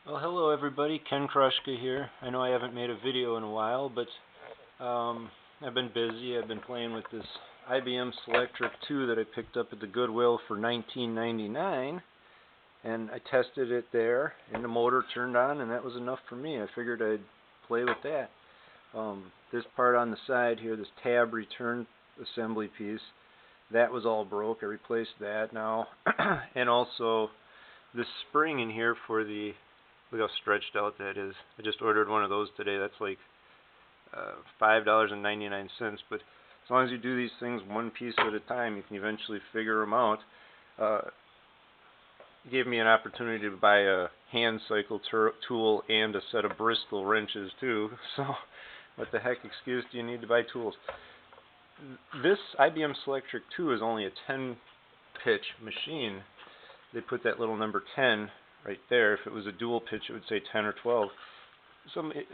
Well, hello everybody, Ken Krushka here. I know I haven't made a video in a while, but I've been busy. I've been playing with this IBM Selectric II that I picked up at the Goodwill for $19.99, and I tested it there, and the motor turned on, and that was enough for me. I figured I'd play with that. This part on the side here, this tab return assembly piece, that was all broke. I replaced that now, and also this spring in here for the, look how stretched out that is. I just ordered one of those today. That's like $5.99. But as long as you do these things one piece at a time, you can eventually figure them out. It gave me an opportunity to buy a hand cycle tool and a set of Bristol wrenches too. So what the heck excuse do you need to buy tools? This IBM Selectric II is only a 10-pitch machine. They put that little number 10 right there. If it was a dual pitch, it would say 10 or 12.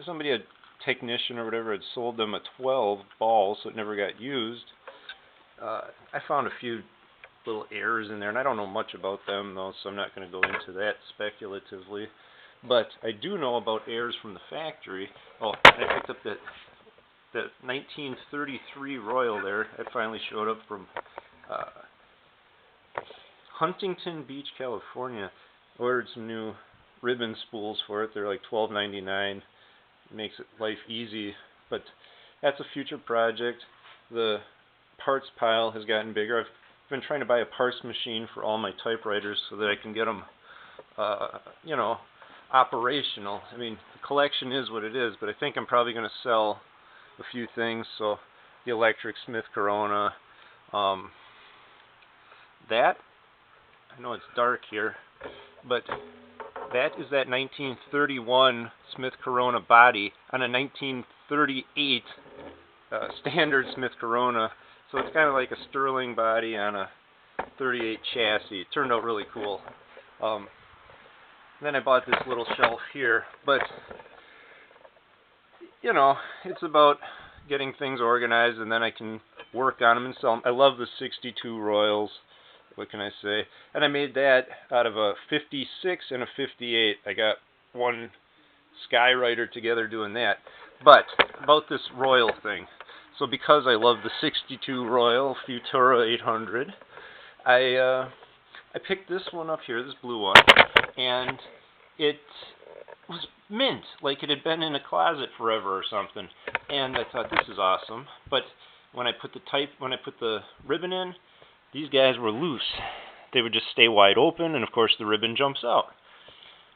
Somebody, a technician or whatever, had sold them a 12 ball, so it never got used. I found a few little errors in there, and I don't know much about them, though, so I'm not going to go into that speculatively. But I do know about errors from the factory. Oh, I picked up that 1933 Royal there. It finally showed up from Huntington Beach, California. Ordered some new ribbon spools for it. They're like $12.99. Makes life easy, but that's a future project. The parts pile has gotten bigger. I've been trying to buy a parts machine for all my typewriters so that I can get them, operational. I mean, the collection is what it is, but I think I'm probably going to sell a few things. So the electric Smith Corona, that, I know it's dark here, but that is that 1931 Smith Corona body on a 1938 standard Smith Corona. So it's kind of like a Sterling body on a 38 chassis. It turned out really cool. Then I bought this little shelf here, but it's about getting things organized, and then I can work on them and sell them. I love the 62 Royals. What can I say? And I made that out of a 56 and a 58. I got one Skywriter together doing that. But about this Royal thing. So because I love the 62 Royal Futura 800, I picked this one up here, this blue one, and it was mint, like it had been in a closet forever or something. And I thought, this is awesome. But when I put the ribbon in, these guys were loose. They would just stay wide open, and of course the ribbon jumps out.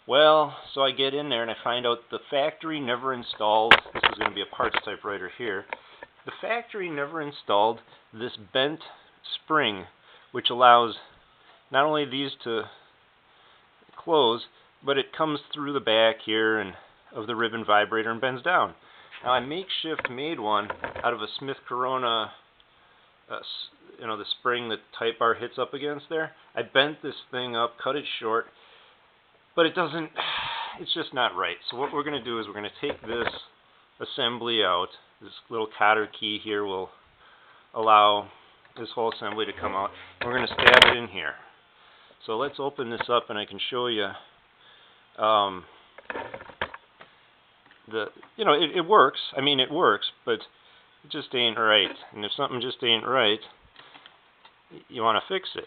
Well, so I get in there and I find out the factory never installed, this is going to be a parts typewriter here, the factory never installed this bent spring, which allows not only these to close, but it comes through the back here and of the ribbon vibrator and bends down. Now I makeshift made one out of a Smith Corona, the spring that type bar hits up against there. I bent this thing up, cut it short, but it's just not right. So what we're going to do is we're going to take this assembly out. This little cotter key here will allow this whole assembly to come out. And we're going to stab it in here. So let's open this up and I can show you it works. I mean, it works, but it just ain't right. And if something just ain't right, you want to fix it,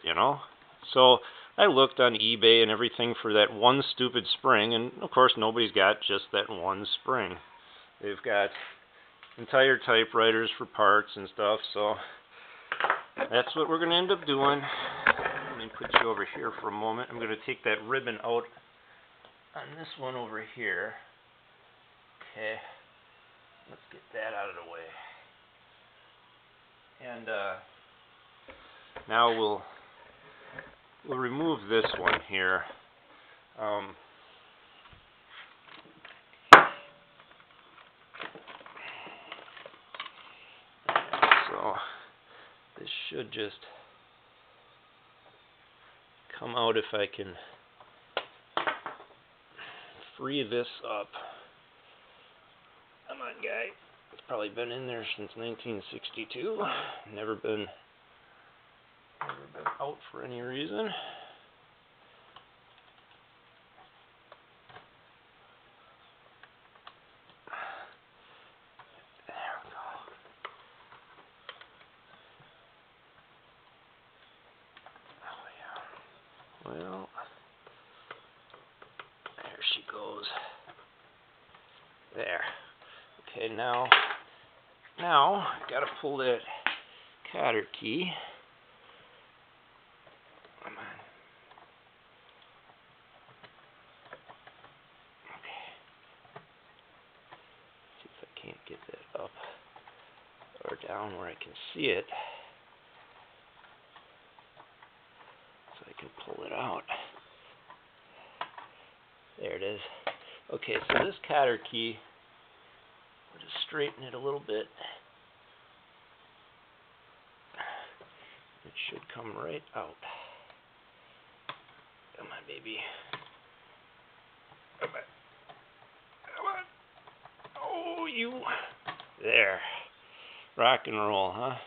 So I looked on eBay and everything for that one stupid spring, and of course nobody's got just that one spring. They've got entire typewriters for parts and stuff, so that's what we're going to end up doing. Let me put you over here for a moment. I'm going to take that ribbon out on this one over here. Okay, let's get that out of the way. And now we'll remove this one here. So this should just come out if I can free this up. Come on, guy. It's probably been in there since 1962. Never been out for any reason. goes. There. Okay, now I've got to pull that cotter key. Come on. Okay. See if I can't get that up or down where I can see it, so I can pull it out. There it is. Okay, so this cotter key, we'll just straighten it a little bit. It should come right out. Come on, baby. Come on. Come on. Oh, you. There. Rock and roll, huh?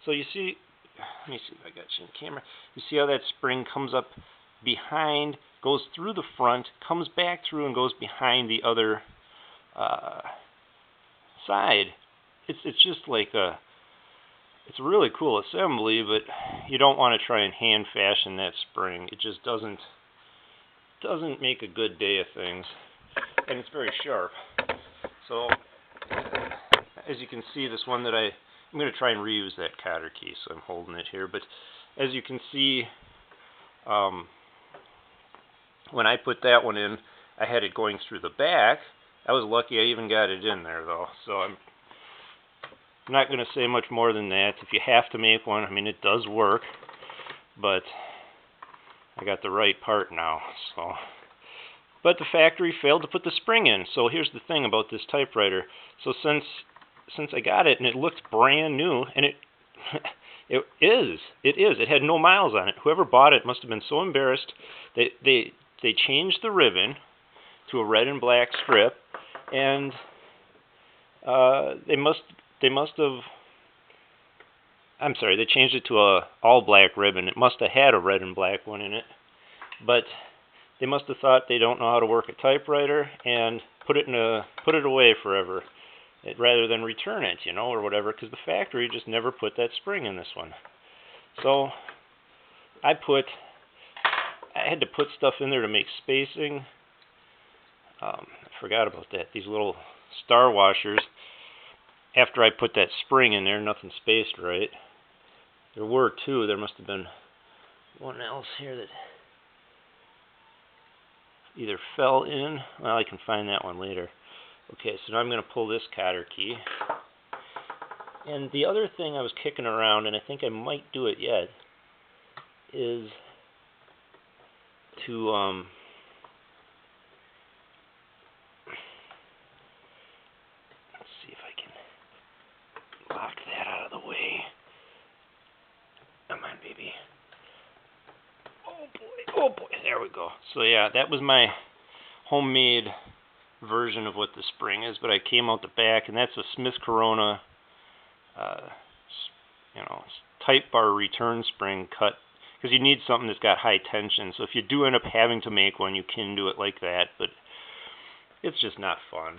So you see, let me see if I got you in camera. You see how that spring comes up behind, goes through the front, comes back through and goes behind the other side. It's just like it's a really cool assembly, but you don't want to try and hand fashion that spring. It just doesn't make a good day of things, and it's very sharp. So as you can see, this one that I'm going to try and reuse that cotter key, so I'm holding it here. But as you can see, when I put that one in, I had it going through the back. I was lucky I even got it in there, though. So I'm not going to say much more than that. If you have to make one, I mean, it does work, but I got the right part now. So, but the factory failed to put the spring in. So here's the thing about this typewriter. So since I got it and it looked brand new, and it is. It had no miles on it. Whoever bought it must have been so embarrassed. They changed the ribbon to a red and black strip, and they changed it to a all black ribbon. It must have had a red and black one in it, but they must have thought they don't know how to work a typewriter and put it away forever, rather than return it, or whatever, because the factory just never put that spring in this one. So I had to put stuff in there to make spacing. I forgot about that. These little star washers. After I put that spring in there, nothing spaced right. There were two. There must have been one else here that either fell in. Well, I can find that one later. Okay, so now I'm going to pull this cotter key. And the other thing I was kicking around, and I think I might do it yet, is to let's see if I can lock that out of the way. Come on, baby. Oh boy, there we go. So yeah, that was my homemade version of what the spring is, but I came out the back, and that's a Smith Corona type bar return spring cut, because you need something that's got high tension. So if you do end up having to make one, you can do it like that, but it's just not fun.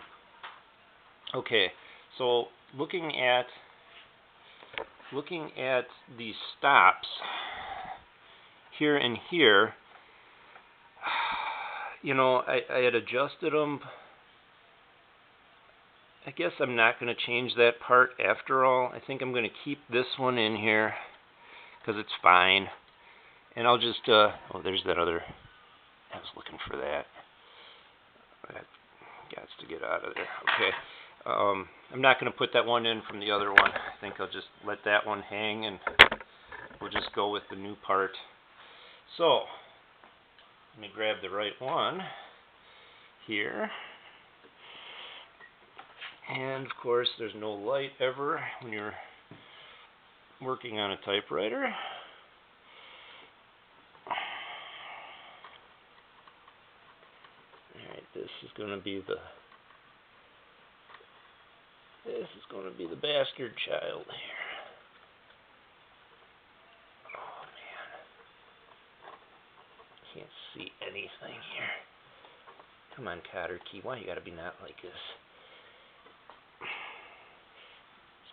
Okay, so looking at the stops here and here, I had adjusted them. I guess I'm not going to change that part after all. I think I'm going to keep this one in here because it's fine. And I'll just, oh, there's that other, I was looking for that. That got to get out of there. Okay. I'm not going to put that one in from the other one. I think I'll just let that one hang, and we'll just go with the new part. So, let me grab the right one here. And of course, there's no light ever when you're working on a typewriter. Alright, this is going to be the bastard child here. Oh man. Can't see anything here. Come on, cotter key. Why you gotta be not like this?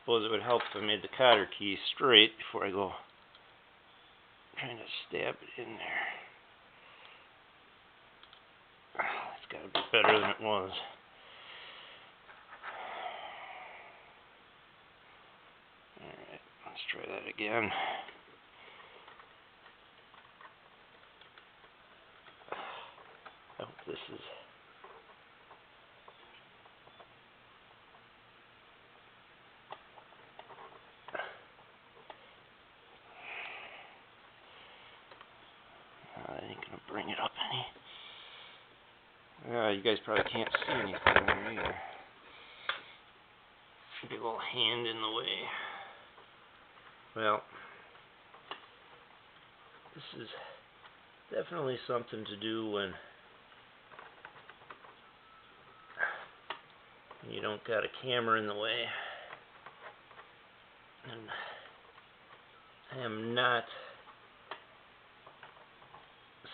Suppose it would help if I made the cotter key straight before I go trying to stab it in there. It's gotta be better than it was. Alright, let's try that again. I hope this is... I ain't gonna bring it up any. You guys probably can't see anything there either. Big old hand in the way. Well, this is definitely something to do when you don't got a camera in the way. And I am not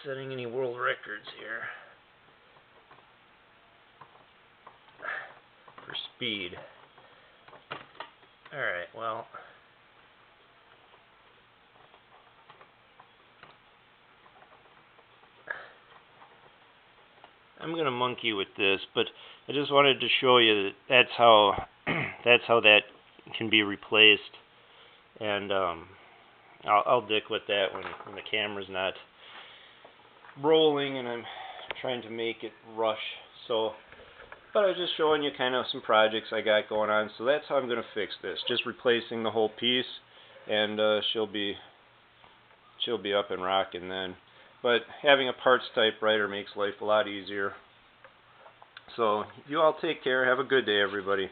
setting any world records here for speed. Alright, well, I'm going to monkey with this, but I just wanted to show you that that's how that can be replaced, and I'll dick with that when the camera's not rolling and I'm trying to make it rush. So, but I was just showing you kind of some projects I got going on. So that's how I'm going to fix this. Just replacing the whole piece, and she'll be up and rocking then. But having a parts typewriter makes life a lot easier. So you all take care. Have a good day, everybody.